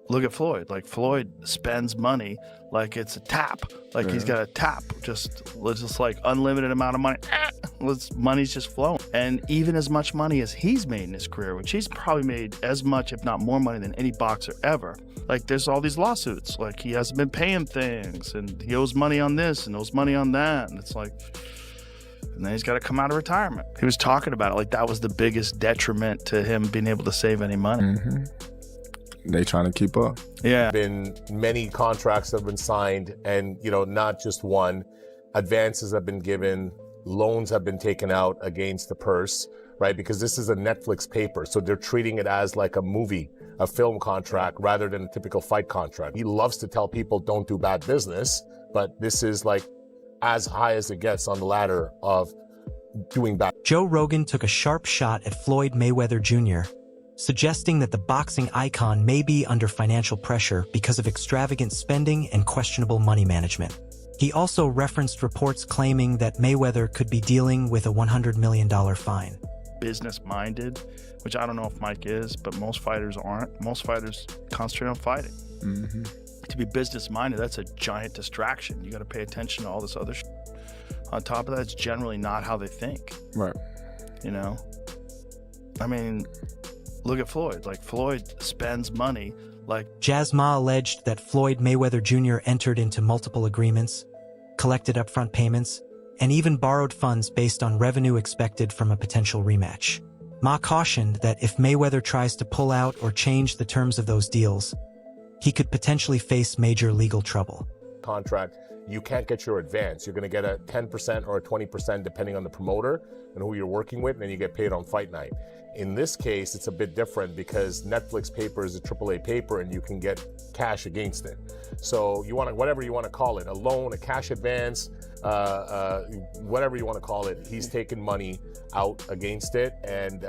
look at Floyd. Like, Floyd spends money like it's a tap. Like, he's got a tap, just like unlimited amount of money. Money's just flowing. And even as much money as he's made in his career, which he's probably made as much, if not more money than any boxer ever. Like, there's all these lawsuits. Like, he hasn't been paying things, and he owes money on this and owes money on that. And it's like, and then he's got to come out of retirement. He was talking about it like that was the biggest detriment to him being able to save any money. They trying to keep up. Yeah. Been many contracts have been signed, and not just one. Advances have been given, loans have been taken out against the purse, right? Because this is a Netflix paper, so they're treating it as like a movie, a film contract, rather than a typical fight contract. He loves to tell people don't do bad business, but this is like as high as it gets on the ladder of doing bad. Joe Rogan took a sharp shot at Floyd Mayweather Jr., suggesting that the boxing icon may be under financial pressure because of extravagant spending and questionable money management. He also referenced reports claiming that Mayweather could be dealing with a $100 million fine. Business-minded, which I don't know if Mike is, but most fighters aren't. Most fighters concentrate on fighting. To be business-minded, that's a giant distraction. You got to pay attention to all this other shit. On top of that, it's generally not how they think. Right. I mean, look at Floyd. Like, Floyd spends money like... Jasma alleged that Floyd Mayweather Jr. entered into multiple agreements, collected upfront payments, and even borrowed funds based on revenue expected from a potential rematch. Ma cautioned that if Mayweather tries to pull out or change the terms of those deals, he could potentially face major legal trouble. Contract, you can't get your advance. You're going to get a 10% or a 20% depending on the promoter and who you're working with, and then you get paid on fight night. In this case, it's a bit different because Netflix paper is a AAA paper and you can get cash against it. So you want to, whatever you want to call it, a loan, a cash advance, whatever you want to call it, he's taking money out against it, and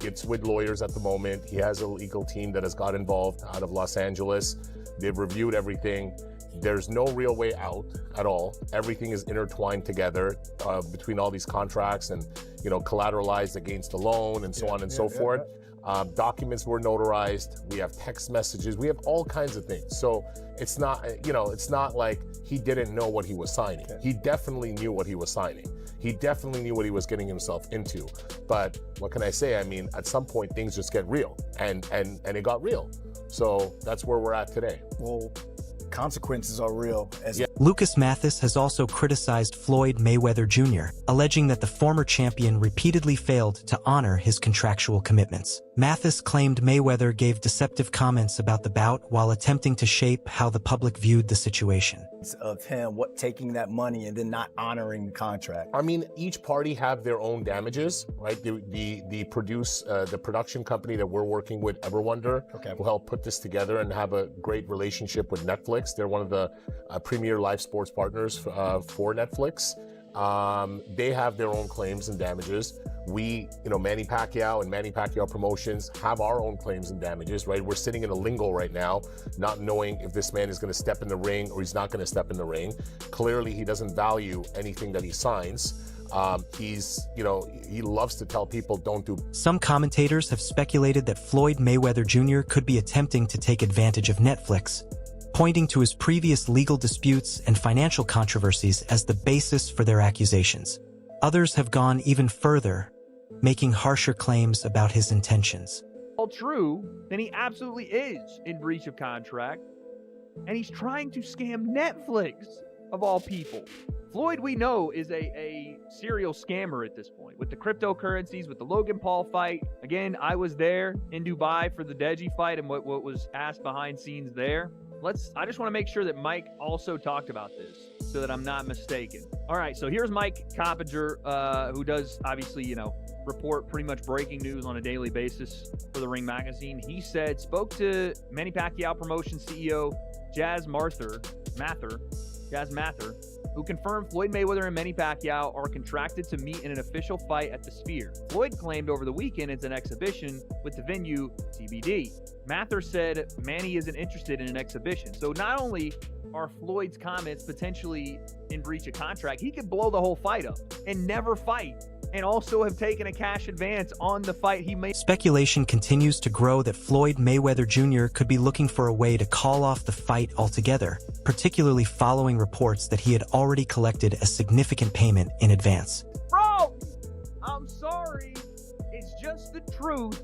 it's with lawyers at the moment. He has a legal team that has got involved out of Los Angeles. They've reviewed everything. There's no real way out at all. Everything is intertwined together between all these contracts and, collateralized against the loan and so on and so forth. Documents were notarized. We have text messages. We have all kinds of things. So it's not, it's not like he didn't know what he was signing. He definitely knew what he was signing. He definitely knew what he was getting himself into. But what can I say? I mean, at some point things just get real, and it got real. So that's where we're at today. Well, consequences are real. Lucas Mathis has also criticized Floyd Mayweather Jr., alleging that the former champion repeatedly failed to honor his contractual commitments. Mathis claimed Mayweather gave deceptive comments about the bout while attempting to shape how the public viewed the situation. Of him taking that money and then not honoring the contract. I mean, each party have their own damages, right? The production company that we're working with, Everwonder, will help put this together and have a great relationship with Netflix. They're one of the premier live sports partners for Netflix. They have their own claims and damages. We, Manny Pacquiao and Manny Pacquiao Promotions have our own claims and damages, right? We're sitting in a lingo right now, not knowing if this man is going to step in the ring or he's not going to step in the ring. Clearly, he doesn't value anything that he signs. He loves to tell people don't do. Some commentators have speculated that Floyd Mayweather Jr. could be attempting to take advantage of Netflix, pointing to his previous legal disputes and financial controversies as the basis for their accusations. Others have gone even further, making harsher claims about his intentions. All true, then he absolutely is in breach of contract, and he's trying to scam Netflix, of all people. Floyd, we know, is a serial scammer at this point, with the cryptocurrencies, with the Logan Paul fight. Again, I was there in Dubai for the Deji fight and what was asked behind scenes there. I just want to make sure that Mike also talked about this so that I'm not mistaken. All right, so here's Mike Coppinger, who does obviously, report pretty much breaking news on a daily basis for The Ring magazine. He spoke to Manny Pacquiao Promotions CEO Jazz Mather, who confirmed Floyd Mayweather and Manny Pacquiao are contracted to meet in an official fight at the Sphere. Floyd claimed over the weekend it's an exhibition with the venue TBD. Mather said Manny isn't interested in an exhibition. So not only are Floyd's comments potentially in breach of contract, he could blow the whole fight up and never fight, and also have taken a cash advance on the fight he made. Speculation continues to grow that Floyd Mayweather Jr. could be looking for a way to call off the fight altogether, particularly following reports that he had already collected a significant payment in advance. Bro, I'm sorry. It's just the truth.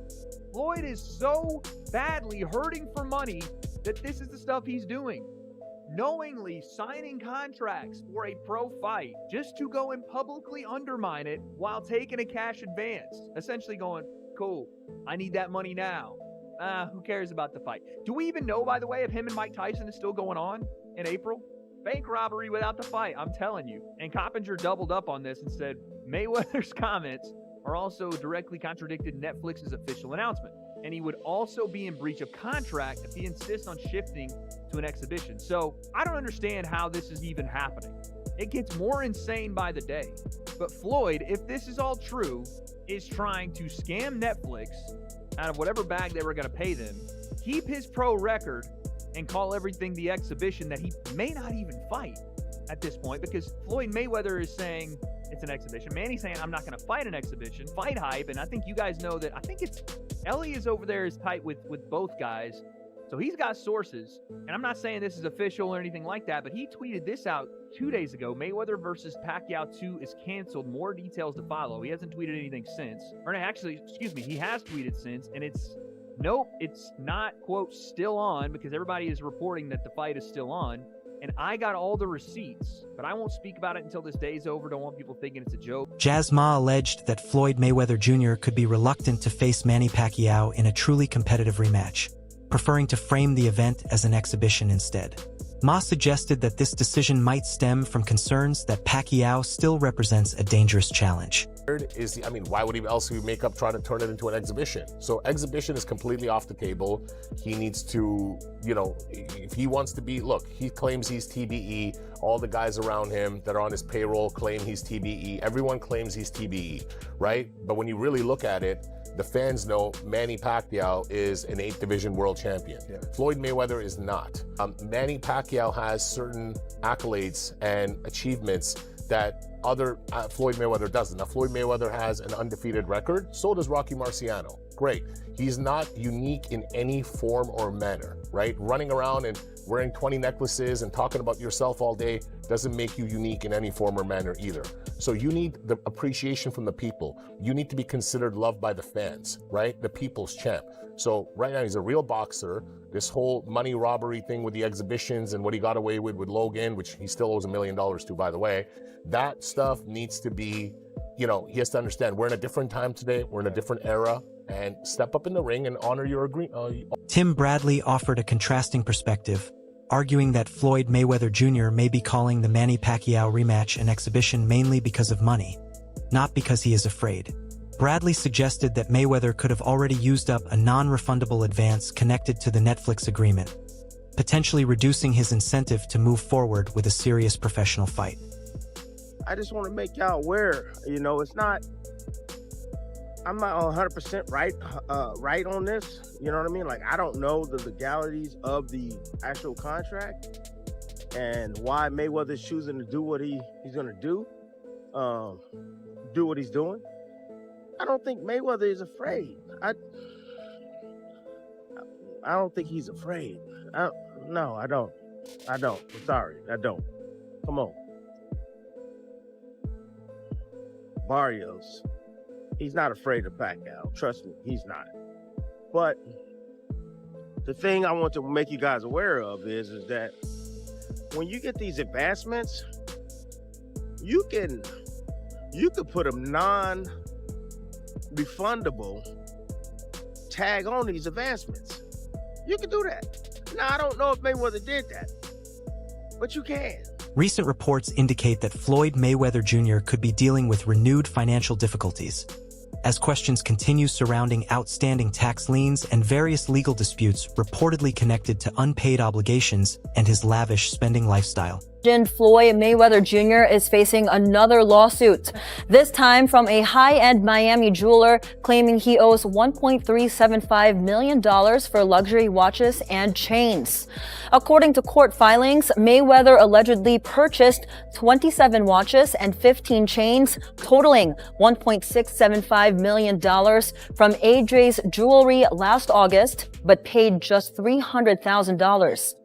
Floyd is so badly hurting for money that this is the stuff he's doing. Knowingly signing contracts for a pro fight just to go and publicly undermine it while taking a cash advance. Essentially going, cool, I need that money now. Who cares about the fight? Do we even know, by the way, if him and Mike Tyson is still going on in April? Bank robbery without the fight, I'm telling you. And Coppinger doubled up on this and said Mayweather's comments are also directly contradicted Netflix's official announcement. And he would also be in breach of contract if he insists on shifting to an exhibition. So I don't understand how this is even happening. It gets more insane by the day. But Floyd, if this is all true, is trying to scam Netflix out of whatever bag they were going to pay them, keep his pro record, and call everything the exhibition that he may not even fight at this point, because Floyd Mayweather is saying it's an exhibition. Manny's saying, I'm not going to fight an exhibition. Fight hype. And I think you guys know that. I think it's Ellie is over there is tight with both guys. So he's got sources. And I'm not saying this is official or anything like that, but he tweeted this out 2 days ago. Mayweather versus Pacquiao 2 is canceled. More details to follow. He hasn't tweeted anything since. Or no, actually, excuse me, he has tweeted since. And it's, nope, it's not, quote, still on, because everybody is reporting that the fight is still on. And I got all the receipts, but I won't speak about it until this day's over. Don't want people thinking it's a joke. Jasma alleged that Floyd Mayweather Jr. could be reluctant to face Manny Pacquiao in a truly competitive rematch, preferring to frame the event as an exhibition instead. Ma suggested that this decision might stem from concerns that Pacquiao still represents a dangerous challenge. Why would he else make up trying to turn it into an exhibition? So exhibition is completely off the table. He needs to, if he wants to be, look, he claims he's TBE. All the guys around him that are on his payroll claim he's TBE. Everyone claims he's TBE, right? But when you really look at it, the fans know Manny Pacquiao is an 8th division world champion. Yeah. Floyd Mayweather is not. Manny Pacquiao has certain accolades and achievements that other Floyd Mayweather doesn't. Now, Floyd Mayweather has an undefeated record. So does Rocky Marciano. Great. He's not unique in any form or manner, right? Running around and wearing 20 necklaces and talking about yourself all day doesn't make you unique in any form or manner either. So you need the appreciation from the people. You need to be considered loved by the fans, right? The people's champ. So right now he's a real boxer. This whole money robbery thing with the exhibitions and what he got away with Logan, which he still owes $1 million to, by the way, that stuff needs to be, he has to understand we're in a different time today. We're in a different era, and step up in the ring and honor your agreement. Tim Bradley offered a contrasting perspective, arguing that Floyd Mayweather Jr. may be calling the Manny Pacquiao rematch an exhibition mainly because of money, not because he is afraid. Bradley suggested that Mayweather could have already used up a non-refundable advance connected to the Netflix agreement, potentially reducing his incentive to move forward with a serious professional fight. I just want to make y'all aware, it's not, I'm not 100% right on this, you know what I mean? Like, I don't know the legalities of the actual contract and why Mayweather's choosing to do what he's going to do what he's doing. I don't think Mayweather is afraid. I don't think he's afraid. No, I don't. I'm sorry, I don't. Come on. Barrios, he's not afraid of Pacquiao. Trust me, he's not. But the thing I want to make you guys aware of is that when you get these advancements, you can put a non-refundable tag on these advancements. You can do that. Now, I don't know if Mayweather did that, but you can. Recent reports indicate that Floyd Mayweather Jr. could be dealing with renewed financial difficulties, as questions continue surrounding outstanding tax liens and various legal disputes reportedly connected to unpaid obligations and his lavish spending lifestyle. Floyd Mayweather Jr. is facing another lawsuit, this time from a high-end Miami jeweler claiming he owes $1.375 million for luxury watches and chains. According to court filings, Mayweather allegedly purchased 27 watches and 15 chains, totaling $1.675 million from Adre's Jewelry last August, but paid just $300,000.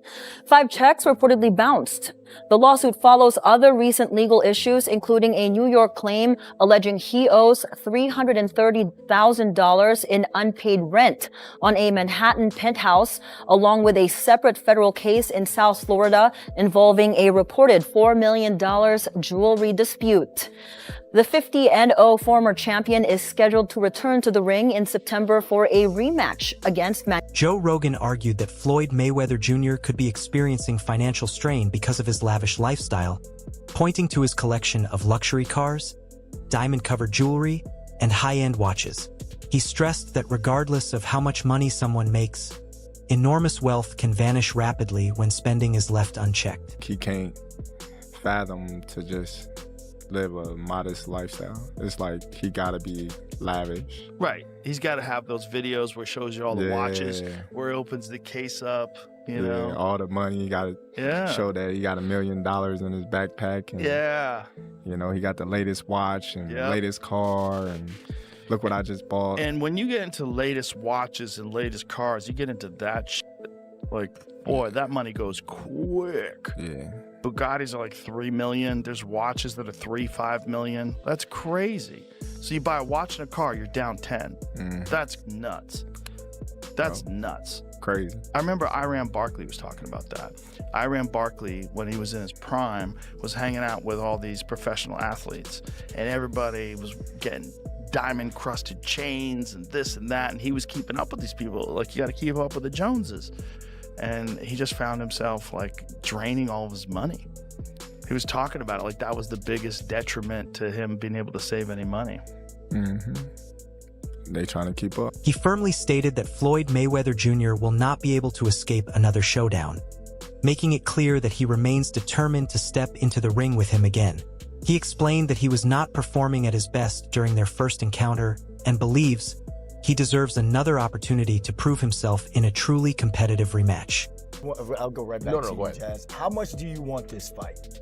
5 checks reportedly bounced. The lawsuit follows other recent legal issues, including a New York claim alleging he owes $330,000 in unpaid rent on a Manhattan penthouse, along with a separate federal case in South Florida involving a reported $4 million jewelry dispute. The 50-0 former champion is scheduled to return to the ring in September for a rematch against Manny. Joe Rogan argued that Floyd Mayweather Jr. could be experiencing financial strain because of his lavish lifestyle, pointing to his collection of luxury cars, diamond-covered jewelry, and high-end watches. He stressed that regardless of how much money someone makes, enormous wealth can vanish rapidly when spending is left unchecked. He can't fathom to just live a modest lifestyle. It's like he gotta be lavish. Right. He's got to have those videos where he shows you all the watches, where he opens the case up, you know. All the money. He gotta show that he got $1 million in his backpack. And, you know, he got the latest watch and latest car, and look what I just bought. And when you get into latest watches and latest cars, you get into that shit. Like, boy, that money goes quick. Yeah. Bugattis are like 3 million. There's watches that are 3-5 million. That's crazy. So you buy a watch and a car, you're down 10. That's nuts. That's nuts. Crazy. I remember Iran Barkley was talking about that. Iran Barkley, when he was in his prime, was hanging out with all these professional athletes, and everybody was getting diamond crusted chains and this and that, and he was keeping up with these people. Like, you got to keep up with the Joneses. And he just found himself like draining all of his money. He was talking about it like that was the biggest detriment to him being able to save any money. They trying to keep up. He firmly stated that Floyd Mayweather Jr. will not be able to escape another showdown, making it clear that he remains determined to step into the ring with him again. He explained that he was not performing at his best during their first encounter and believes he deserves another opportunity to prove himself in a truly competitive rematch. I'll go right back to you, Jazz. How much do you want this fight?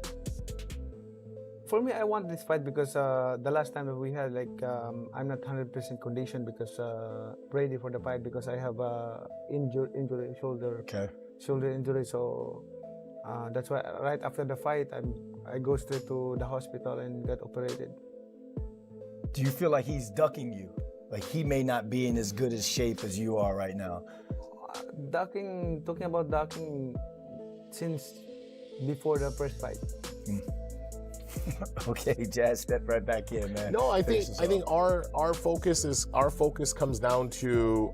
For me, I want this fight because the last time that we had, like, I'm not 100% conditioned because ready for the fight because I have injury, shoulder injury. So that's why right after the fight, I go straight to the hospital and get operated. Do you feel like he's ducking you? Like he may not be in as good a shape as you are right now? Talking about ducking since before the first fight. Okay, Jazz, step right back in, man. No, I think our focus comes down to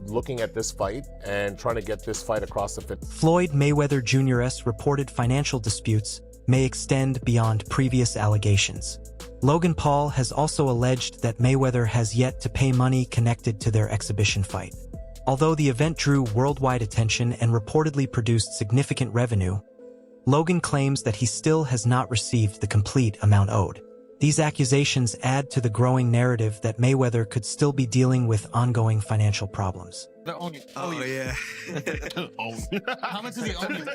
looking at this fight and trying to get this fight across the finish. Floyd Mayweather Jr.'s reported financial disputes may extend beyond previous allegations. Logan Paul has also alleged that Mayweather has yet to pay money connected to their exhibition fight. Although the event drew worldwide attention and reportedly produced significant revenue, Logan claims that he still has not received the complete amount owed. These accusations add to the growing narrative that Mayweather could still be dealing with ongoing financial problems. Oh, yeah. How much does he owe you?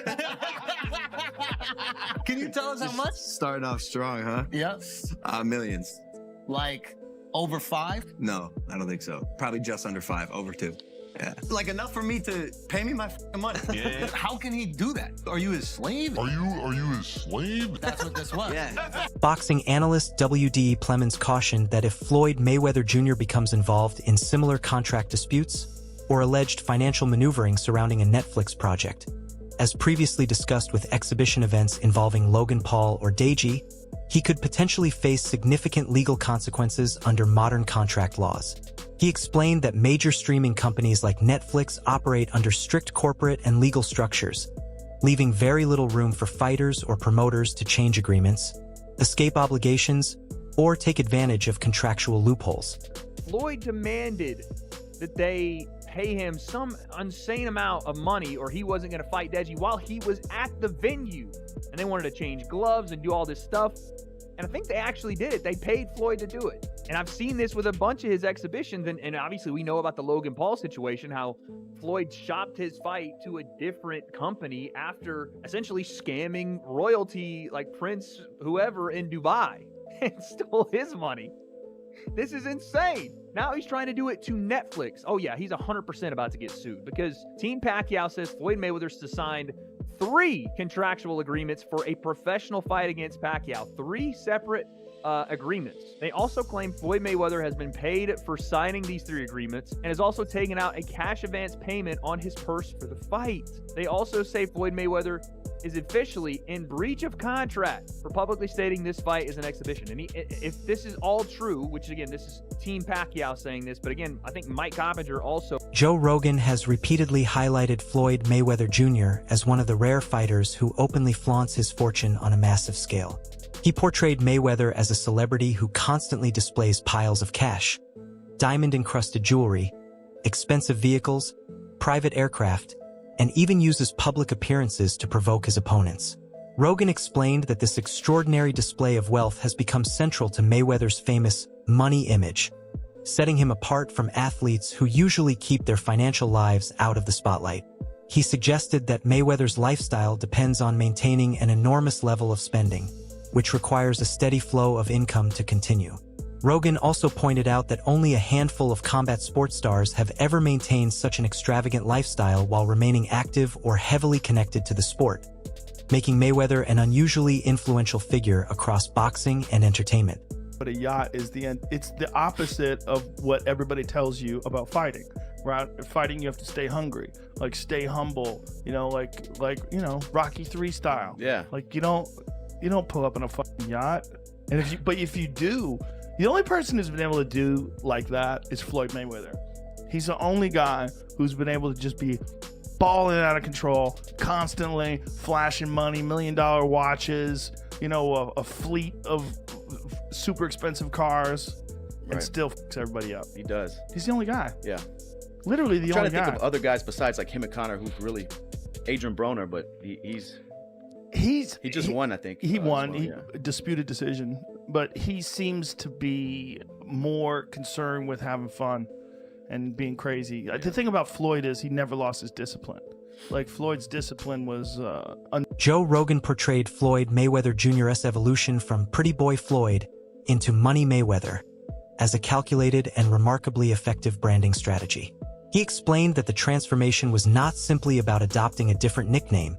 Can you tell us how much? Starting off strong, huh? Yep. Millions. Like over 5? No, I don't think so. Probably just under 5, over 2. Yeah. Like enough for me to pay me my money. Yeah. How can he do that? Are you his slave? Are you his slave? That's what this was. Yeah. Boxing analyst W.D. Plemons cautioned that if Floyd Mayweather Jr. becomes involved in similar contract disputes or alleged financial maneuvering surrounding a Netflix project, as previously discussed with exhibition events involving Logan Paul or Deji, he could potentially face significant legal consequences under modern contract laws. He explained that major streaming companies like Netflix operate under strict corporate and legal structures, leaving very little room for fighters or promoters to change agreements, escape obligations, or take advantage of contractual loopholes. Floyd demanded that they pay him some insane amount of money or he wasn't going to fight Deji while he was at the venue. And they wanted to change gloves and do all this stuff. And I think they actually did it. They paid Floyd to do it. And I've seen this with a bunch of his exhibitions. And obviously we know about the Logan Paul situation, how Floyd shopped his fight to a different company after essentially scamming royalty like Prince whoever in Dubai and stole his money. This is insane. Now he's trying to do it to Netflix. Oh yeah, he's 100% about to get sued because Team Pacquiao says Floyd Mayweather's signed 3 contractual agreements for a professional fight against Pacquiao. 3 separate agreements. They also claim Floyd Mayweather has been paid for signing these 3 agreements and has also taken out a cash advance payment on his purse for the fight. They also say Floyd Mayweather is officially in breach of contract for publicly stating this fight is an exhibition. And if this is all true, which again, this is Team Pacquiao saying this, but again, I think Mike Coppinger also. Joe Rogan has repeatedly highlighted Floyd Mayweather Jr. as one of the rare fighters who openly flaunts his fortune on a massive scale. He portrayed Mayweather as a celebrity who constantly displays piles of cash, diamond-encrusted jewelry, expensive vehicles, private aircraft, and even uses public appearances to provoke his opponents. Rogan explained that this extraordinary display of wealth has become central to Mayweather's famous money image, setting him apart from athletes who usually keep their financial lives out of the spotlight. He suggested that Mayweather's lifestyle depends on maintaining an enormous level of spending, which requires a steady flow of income to continue. Rogan also pointed out that only a handful of combat sports stars have ever maintained such an extravagant lifestyle while remaining active or heavily connected to the sport, making Mayweather an unusually influential figure across boxing and entertainment. But a yacht is it's the opposite of what everybody tells you about fighting. Right? Fighting, you have to stay hungry, like stay humble, like Rocky 3 style. Yeah. Like you don't pull up in a fucking yacht. And if you do, the only person who's been able to do like that is Floyd Mayweather. He's the only guy who's been able to just be balling out of control, constantly flashing money, $1 million watches, a fleet of super expensive cars, and still fucks everybody up. He does. He's the only guy. Yeah. Literally the only guy. I'm trying to think of other guys besides like him and Connor, who's really Adrian Broner, but he just won, I think. He won. Well, Disputed decision, but he seems to be more concerned with having fun and being crazy. The thing about Floyd is he never lost his discipline. Like Floyd's discipline was. Joe Rogan portrayed Floyd Mayweather Jr.'s evolution from Pretty Boy Floyd into Money Mayweather as a calculated and remarkably effective branding strategy. He explained that the transformation was not simply about adopting a different nickname,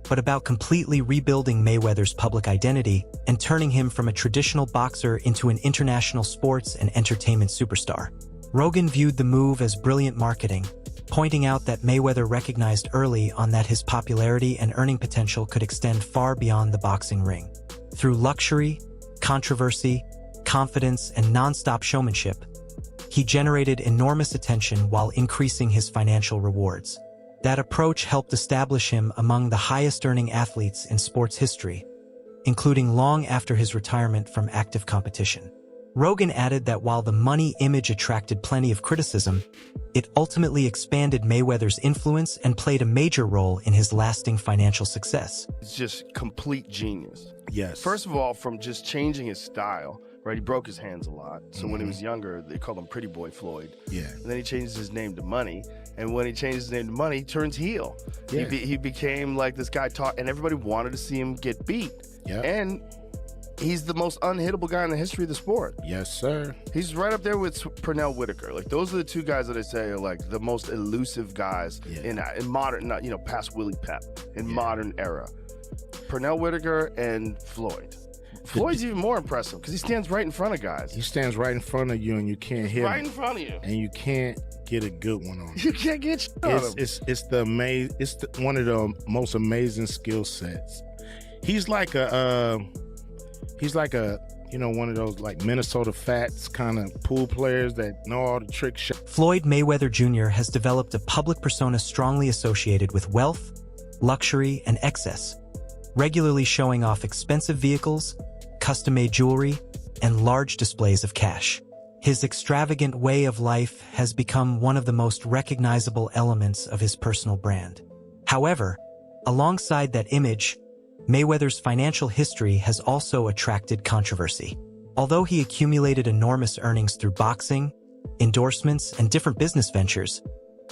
but about completely rebuilding Mayweather's public identity and turning him from a traditional boxer into an international sports and entertainment superstar. Rogan viewed the move as brilliant marketing, pointing out that Mayweather recognized early on that his popularity and earning potential could extend far beyond the boxing ring. Through luxury, controversy, confidence, and non-stop showmanship, he generated enormous attention while increasing his financial rewards. That approach helped establish him among the highest-earning athletes in sports history, including long after his retirement from active competition. Rogan added that while the money image attracted plenty of criticism, it ultimately expanded Mayweather's influence and played a major role in his lasting financial success. It's just complete genius. Yes. First of all, from just changing his style, right? He broke his hands a lot. So when he was younger, they called him Pretty Boy Floyd. Yeah. And then he changes his name to Money. And when he changes his name to Money, he turns heel. Yeah. He became like this guy and everybody wanted to see him get beat. Yeah. And he's the most unhittable guy in the history of the sport. Yes, sir. He's right up there with Pernell Whitaker. Like those are the two guys that I say are like the most elusive guys in modern, not past Willie Pep, in modern era. Pernell Whitaker and Floyd. Floyd's even more impressive because he stands right in front of guys. He stands right in front of you and you can't hit him. Right in front of you. And you can't get a good one on him. You can't get shit on him. It's one of the most amazing skill sets. He's like a one of those like Minnesota Fats kind of pool players that know all the trick shots. Floyd Mayweather Jr. has developed a public persona strongly associated with wealth, luxury, and excess, regularly showing off expensive vehicles, custom-made jewelry, and large displays of cash. His extravagant way of life has become one of the most recognizable elements of his personal brand. However, alongside that image, Mayweather's financial history has also attracted controversy. Although he accumulated enormous earnings through boxing, endorsements, and different business ventures,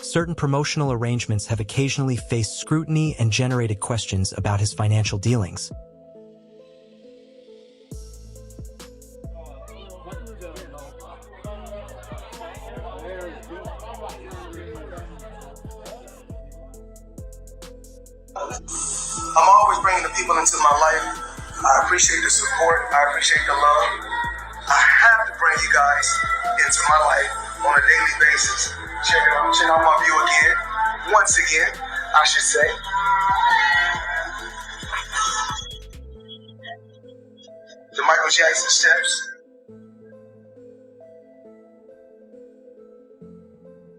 certain promotional arrangements have occasionally faced scrutiny and generated questions about his financial dealings. I'm always bringing the people into my life. I appreciate the support. I appreciate the love. I have to bring you guys into my life on a daily basis. Check out my view again. Once again, I should say. The Michael Jackson steps.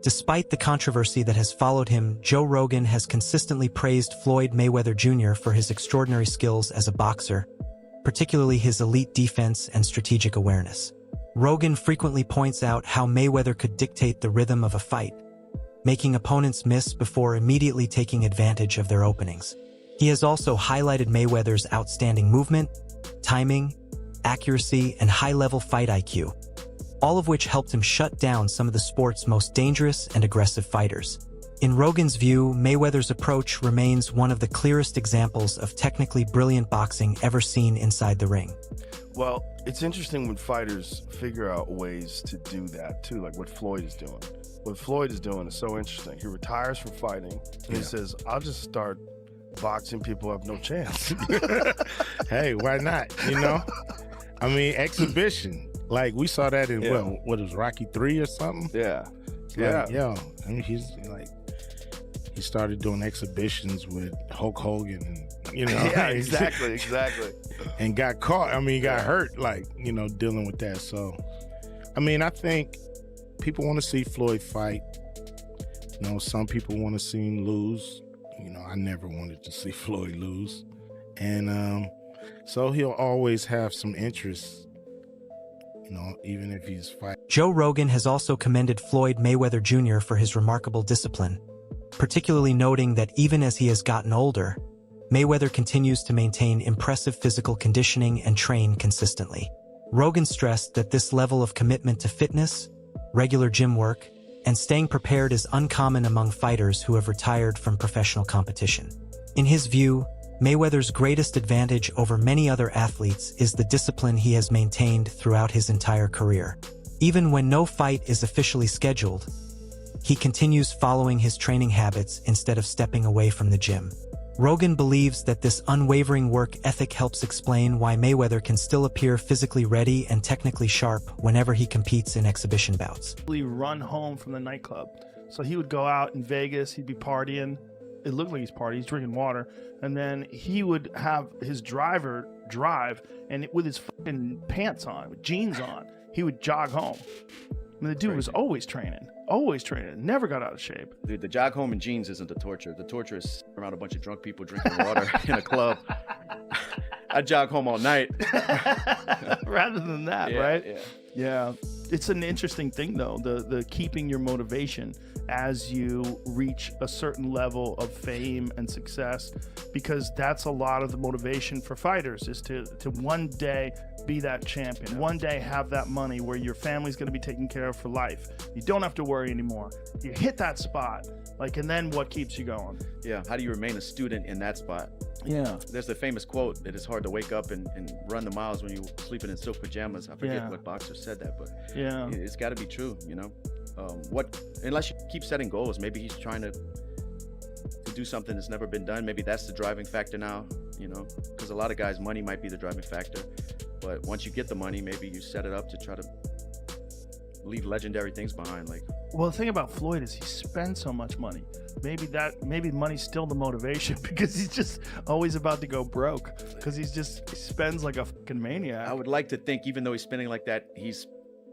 Despite the controversy that has followed him, Joe Rogan has consistently praised Floyd Mayweather Jr. for his extraordinary skills as a boxer, particularly his elite defense and strategic awareness. Rogan frequently points out how Mayweather could dictate the rhythm of a fight, making opponents miss before immediately taking advantage of their openings. He has also highlighted Mayweather's outstanding movement, timing, accuracy, and high-level fight IQ, all of which helped him shut down some of the sport's most dangerous and aggressive fighters. In Rogan's view, Mayweather's approach remains one of the clearest examples of technically brilliant boxing ever seen inside the ring. Well, it's interesting when fighters figure out ways to do that too, like what Floyd is doing. What Floyd is doing is so interesting. He retires from fighting and he says, I'll just start boxing people who have no chance. Hey, why not? You know? I mean, exhibition. Like, we saw that in, what was Rocky 3 or something? Yeah. Like, yo, I mean, he's like, he started doing exhibitions with Hulk Hogan and, you know. Yeah, exactly. And got caught. I mean, he got hurt, like, you know, dealing with that. So, I mean, I think people want to see Floyd fight. You know, some people want to see him lose. You know, I never wanted to see Floyd lose. And so he'll always have some interest, you know, even if he's fighting. Joe Rogan has also commended Floyd Mayweather Jr. for his remarkable discipline, particularly noting that even as he has gotten older, Mayweather continues to maintain impressive physical conditioning and train consistently. Rogan stressed that this level of commitment to fitness, regular gym work, and staying prepared is uncommon among fighters who have retired from professional competition. In his view, Mayweather's greatest advantage over many other athletes is the discipline he has maintained throughout his entire career. Even when no fight is officially scheduled, he continues following his training habits instead of stepping away from the gym. Rogan believes that this unwavering work ethic helps explain why Mayweather can still appear physically ready and technically sharp whenever he competes in exhibition bouts. He run home from the nightclub. So he would go out in Vegas, he'd be partying. It looked like he's partying, he's drinking water. And then he would have his driver drive, and with his fucking pants on, with jeans on, he would jog home. I mean, the dude was always training, never got out of shape. Dude, the jog home in jeans isn't the torture. The torture is around a bunch of drunk people drinking water in a club. I jog home all night. Rather than that, right? Yeah. Yeah. It's an interesting thing, though, the keeping your motivation as you reach a certain level of fame and success, because that's a lot of the motivation for fighters, is to one day be that champion, one day have that money where your family's going to be taken care of for life. You don't have to worry anymore. You hit that spot, like, and then what keeps you going? Yeah, how do you remain a student in that spot? Yeah. There's the famous quote that it's hard to wake up and run the miles when you're sleeping in silk pajamas. I forget what boxer said that, but yeah, it's got to be true, you know? Unless you keep setting goals, maybe he's trying to do something that's never been done. Maybe that's the driving factor now, you know, because a lot of guys, money might be the driving factor, but once you get the money, maybe you set it up to try to leave legendary things behind. Like, well, the thing about Floyd is he spends so much money. Maybe money's still the motivation, because he's just always about to go broke, because he spends like a fucking maniac. I would like to think, even though he's spending like that, he's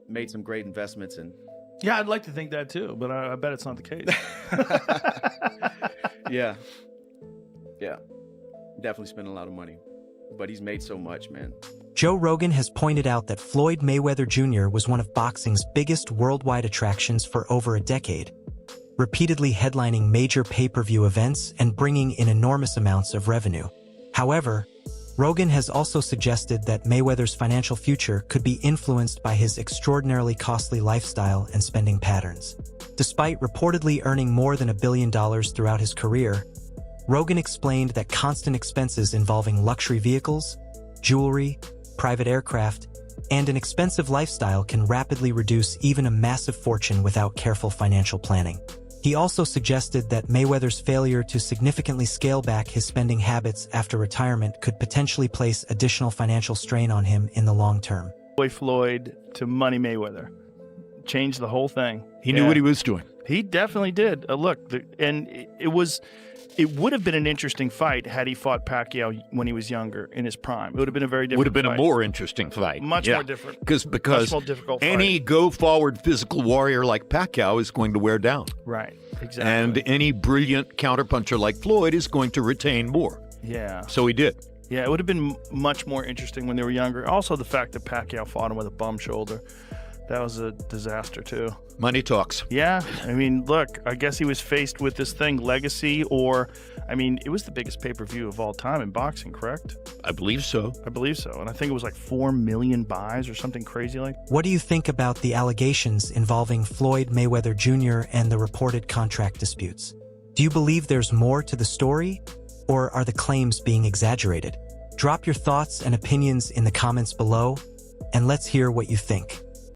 made some great investments. And yeah, I'd like to think that too, but I bet it's not the case. Yeah, definitely spending a lot of money, but he's made so much, man. Joe Rogan has pointed out that Floyd Mayweather Jr. was one of boxing's biggest worldwide attractions for over a decade, repeatedly headlining major pay-per-view events and bringing in enormous amounts of revenue. However, Rogan has also suggested that Mayweather's financial future could be influenced by his extraordinarily costly lifestyle and spending patterns. Despite reportedly earning more than $1 billion throughout his career, Rogan explained that constant expenses involving luxury vehicles, jewelry, private aircraft, and an expensive lifestyle can rapidly reduce even a massive fortune without careful financial planning. He also suggested that Mayweather's failure to significantly scale back his spending habits after retirement could potentially place additional financial strain on him in the long term. Floyd to Money Mayweather. Changed the whole thing. He knew what he was doing. He definitely did. It would have been an interesting fight had he fought Pacquiao when he was younger in his prime. It would have been a very different Would have been fight. a more interesting fight. Much more different. Because much more difficult any fight. go-forward physical warrior like Pacquiao is going to wear down. Right, exactly. And any brilliant counterpuncher like Floyd is going to retain more. Yeah. So he did. Yeah, it would have been much more interesting when they were younger. Also, the fact that Pacquiao fought him with a bum shoulder. That was a disaster, too. Money talks. Yeah. I mean, look, I guess he was faced with this thing, legacy, or, I mean, it was the biggest pay-per-view of all time in boxing, correct? I believe so. I believe so. And I think it was like 4 million buys or something crazy like that. What do you think about the allegations involving Floyd Mayweather Jr. and the reported contract disputes? Do you believe there's more to the story, or are the claims being exaggerated? Drop your thoughts and opinions in the comments below, and let's hear what you think.